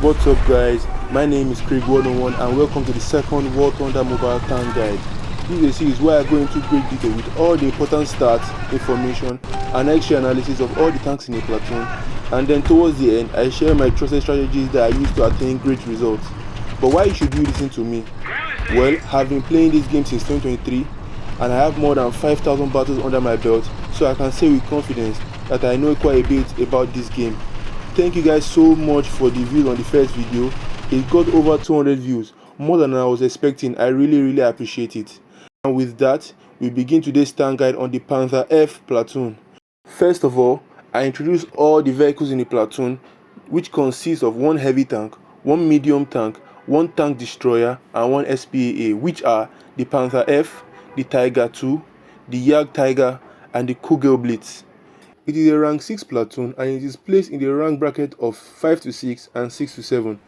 What's up guys, my name is Craig101 and welcome to the second Warthunder mobile tank guide. This is a series where I go into great detail with all the important stats, information and extra analysis of all the tanks in a platoon, and then towards the end I share my trusted strategies that I use to attain great results. But why should you listen to me? Well, I've been playing this game since 2023 and I have more than 5,000 battles under my belt, so I can say with confidence that I know quite a bit about this game. Thank you guys so much for the views on the first video. It got over 200 views, more than I was expecting. I really appreciate it. And with that, we begin today's tank guide on the Panther F platoon. First of all, I introduce all the vehicles in the platoon, which consists of one heavy tank, one medium tank, one tank destroyer and one SPAA, which are the Panther F, the Tiger II, the Jagtiger and the Kugelblitz. It is a rank 6 platoon and it is placed in the rank bracket of 5 to 6 and 6 to 7.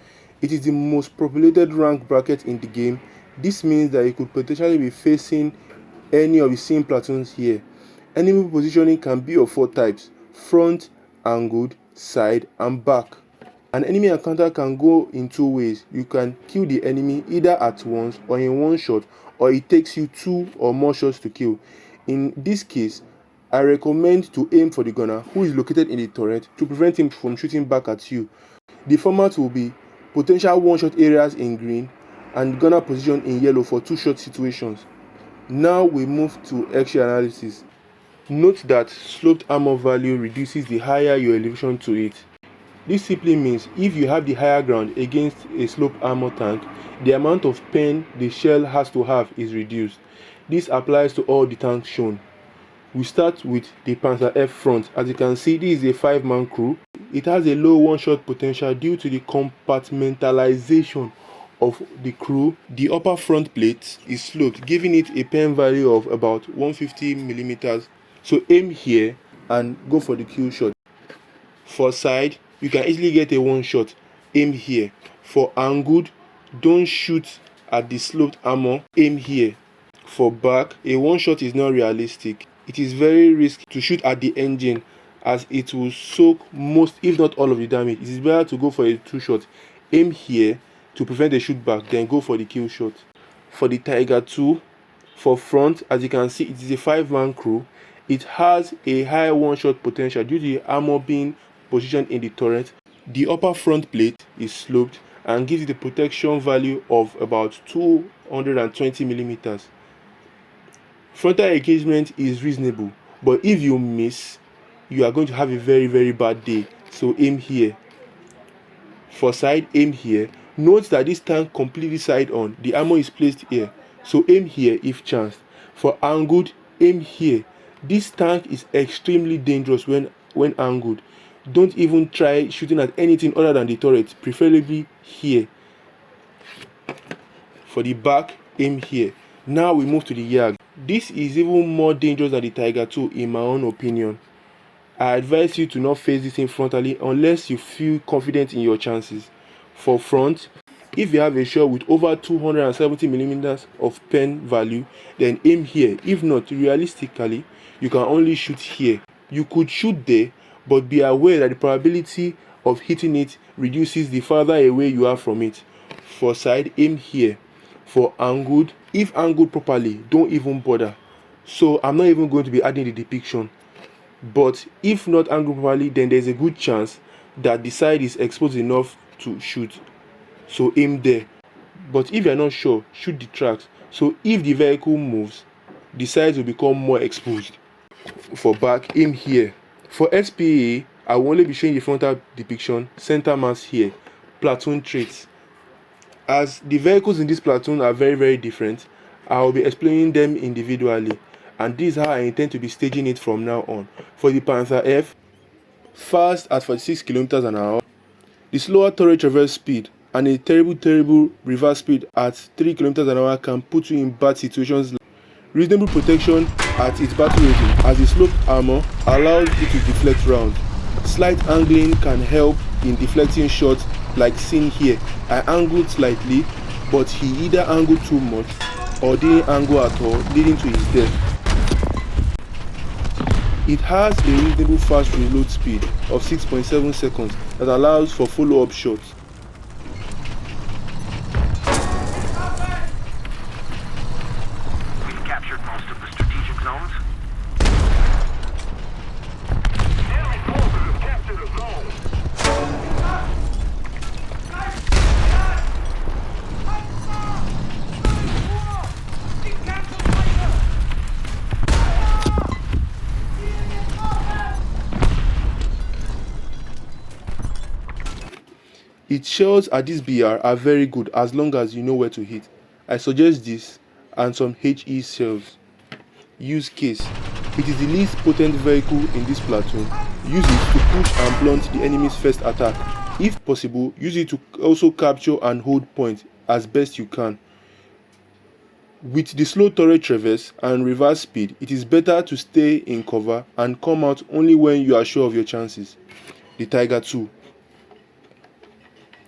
It is the most populated rank bracket in the game. This means that you could potentially be facing any of the same platoons here. Enemy positioning can be of 4 types: front, angled, side and back. An enemy encounter can go in 2 ways. You can kill the enemy either at once or in one shot, or it takes you 2 or more shots to kill. In this case, I recommend to aim for the gunner who is located in the turret to prevent him from shooting back at you. The format will be potential one-shot areas in green and gunner position in yellow for 2-shot situations. Now we move to extra analysis. Note that sloped armor value reduces the higher your elevation to it. This simply means if you have the higher ground against a sloped armor tank, the amount of pen the shell has to have is reduced. This applies to all the tanks shown. We start with the Panther F front. As you can see, this is a 5-man crew. It has a low one-shot potential due to the compartmentalization of the crew. The upper front plate is sloped, giving it a pen value of about 150 millimeters. So aim here and go for the kill shot. For side, you can easily get a one-shot. Aim here. For angled, don't shoot at the sloped armor. Aim here. For back, a one-shot is not realistic. It is very risky to shoot at the engine as it will soak most if not all of the damage. It is better to go for a 2-shot. Aim here to prevent a shoot back, then go for the kill shot. For the Tiger II, for front, as you can see, it is a 5-man crew. It has a high one-shot potential due to the armor being positioned in the turret. The upper front plate is sloped and gives it a protection value of about 220 millimeters. Frontal engagement is reasonable, but if you miss, you are going to have a very bad day. So aim here. For side, aim here. Note that this tank completely side on. The armor is placed here, so aim here if chanced. For angled, aim here. This tank is extremely dangerous when angled. Don't even try shooting at anything other than the turret, preferably here. For the back, aim here. Now we move to the Jag. This is even more dangerous than the Tiger II in my own opinion. I advise you to not face this thing frontally unless you feel confident in your chances. For front, if you have a shot with over 270 millimeters of pen value, then aim here. If not, realistically, you can only shoot here. You could shoot there, but be aware that the probability of hitting it reduces the farther away you are from it. For side, aim here. For angled, if angled properly, don't even bother. So I'm not even going to be adding the depiction. But if not angled properly, then there's a good chance that the side is exposed enough to shoot. So aim there. But if you're not sure, shoot the tracks. So if the vehicle moves, the sides will become more exposed. For back, aim here. For SPAA, I will only be showing the frontal depiction, center mass here, platoon traits. As the vehicles in this platoon are very different, I will be explaining them individually, and this is how I intend to be staging it from now on. For the Panther F, fast at 46 kilometers an hour, the slower turret traverse speed and a terrible reverse speed at 3 kilometers an hour can put you in bad situations. Reasonable protection at its battle rating, as the sloped armor allows you to deflect rounds. Slight angling can help in deflecting shots like seen here. I angled slightly, but he either angled too much or didn't angle at all, leading to his death. It has a reasonable fast reload speed of 6.7 seconds that allows for follow-up shots. Its shells at this BR are very good as long as you know where to hit. I suggest this and some HE shells. Use case. It is the least potent vehicle in this platoon. Use it to push and blunt the enemy's first attack. If possible, use it to also capture and hold point as best you can. With the slow turret traverse and reverse speed, it is better to stay in cover and come out only when you are sure of your chances. The Tiger II.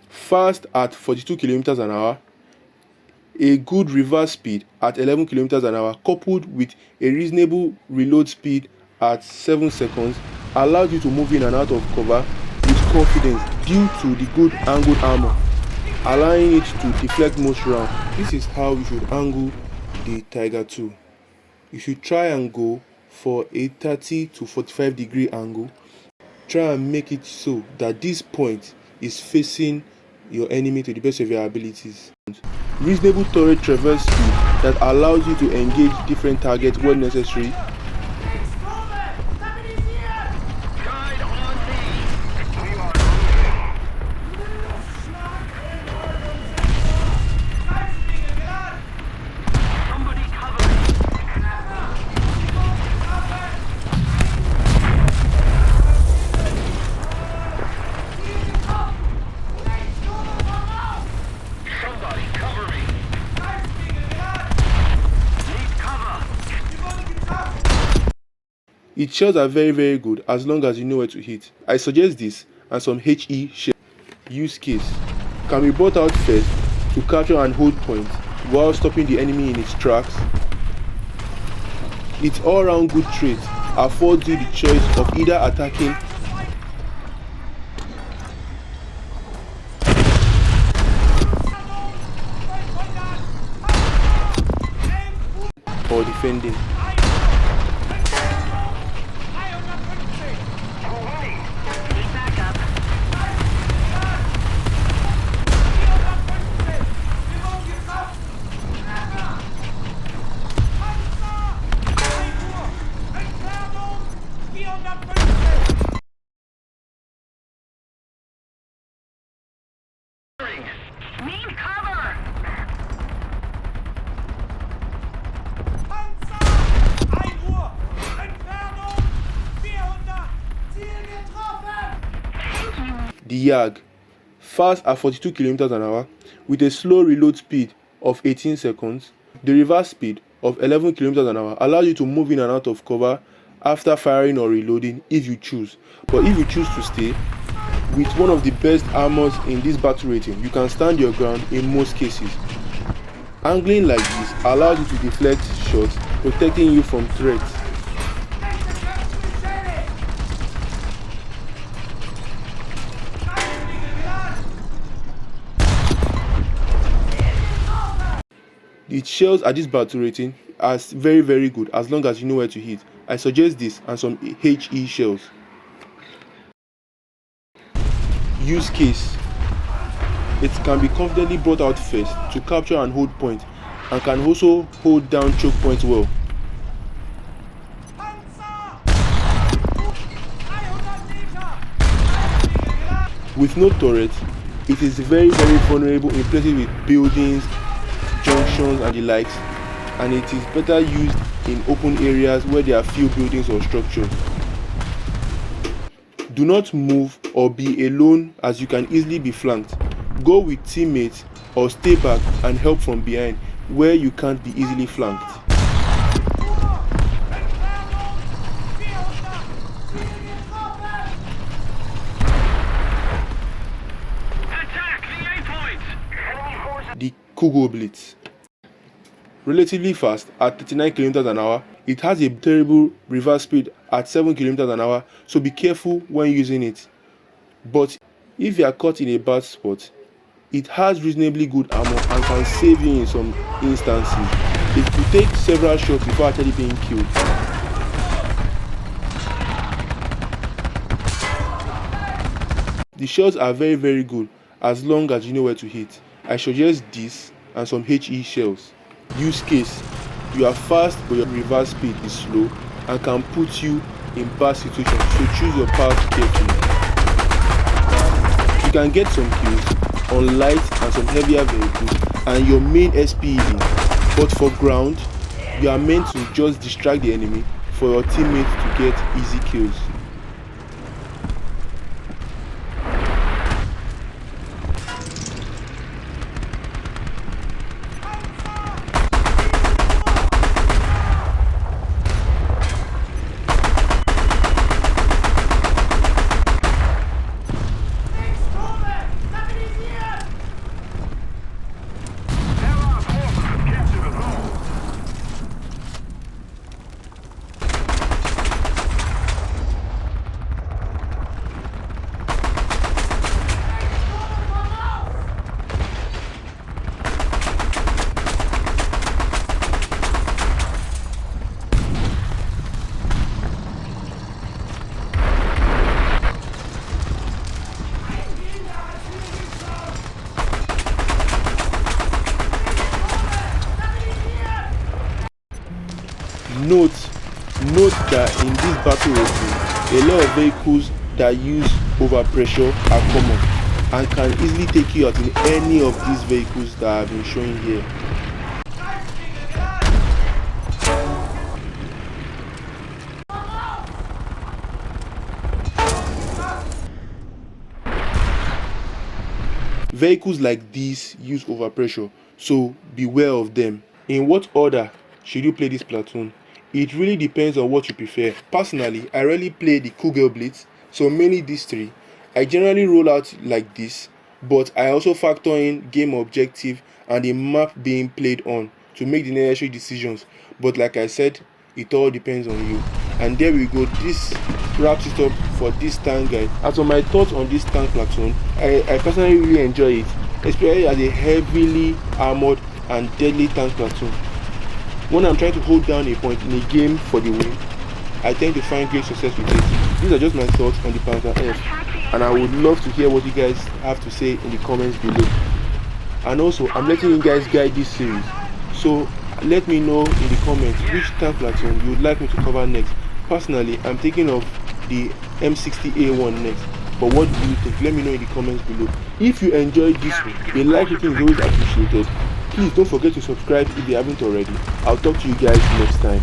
Fast at 42 km an hour, a good reverse speed at 11 km an hour coupled with a reasonable reload speed at 7 seconds allows you to move in and out of cover with confidence due to the good angled armor, allowing it to deflect most rounds. This is how you should angle the Tiger II. You should try and go for a 30 to 45 degree angle. Try and make it so that this point is facing your enemy to the best of your abilities. Reasonable turret traverse speed that allows you to engage different targets when necessary. Its shells are very good as long as you know where to hit. I suggest this and some HE shells. Use case. Can be brought out first to capture and hold point while stopping the enemy in its tracks. Its all-round good trait affords you the choice of either attacking or defending. Need cover! Panther! 1 Uhr! Entfernung 400! Ziel getroffen! The Jag. Fast at 42 km an hour with a slow reload speed of 18 seconds. The reverse speed of 11 km an hour allows you to move in and out of cover after firing or reloading if you choose. But if you choose to stay, with one of the best armors in this battle rating, you can stand your ground in most cases. Angling like this allows you to deflect shots, protecting you from threats. The shells at this battle rating are very good as long as you know where to hit. I suggest this and some HE shells. Use case. It can be confidently brought out first to capture and hold point and can also hold down choke points well. With no turret, it is very vulnerable in places with buildings, junctions and the likes, and it is better used in open areas where there are few buildings or structures. Do not move or be alone as you can easily be flanked. Go with teammates or stay back and help from behind where you can't be easily flanked. The Kugelblitz. Relatively fast at 39 km an hour, it has a terrible reverse speed at 7 km an hour, so be careful when using it. But if you are caught in a bad spot, it has reasonably good armor and can save you in some instances. It could take several shots before actually being killed. The shots are very good as long as you know where to hit. I suggest this and some HE shells. Use case. You are fast but your reverse speed is slow and can put you in bad situations, so choose your path carefully. You can get some kills on light and some heavier vehicles and your main SPED, but for ground you are meant to just distract the enemy for your teammates to get easy kills. Note that in this battle racing, a lot of vehicles that use overpressure are common and can easily take you out in any of these vehicles that have been showing here. Vehicles like these use overpressure, so beware of them. In what order should you play this platoon? It really depends on what you prefer. Personally, I rarely play the Kugelblitz, so mainly these three. I generally roll out like this, but I also factor in game objective and the map being played on to make the necessary decisions. But like I said, it all depends on you. And there we go, this wraps it up for this tank guide. As for my thoughts on this tank platoon, I personally really enjoy it, especially as a heavily armored and deadly tank platoon. When I'm trying to hold down a point in a game for the win, I tend to find great success with it. These are just my thoughts on the Panther F, and I would love to hear what you guys have to say in the comments below. And also, I'm letting you guys guide this series, so let me know in the comments which tank platoon you would like me to cover next. Personally, I'm thinking of the M60A1 next, but what do you think? Let me know in the comments below. If you enjoyed this one, a like rating is always appreciated. Please don't forget to subscribe if you haven't already. I'll talk to you guys next time.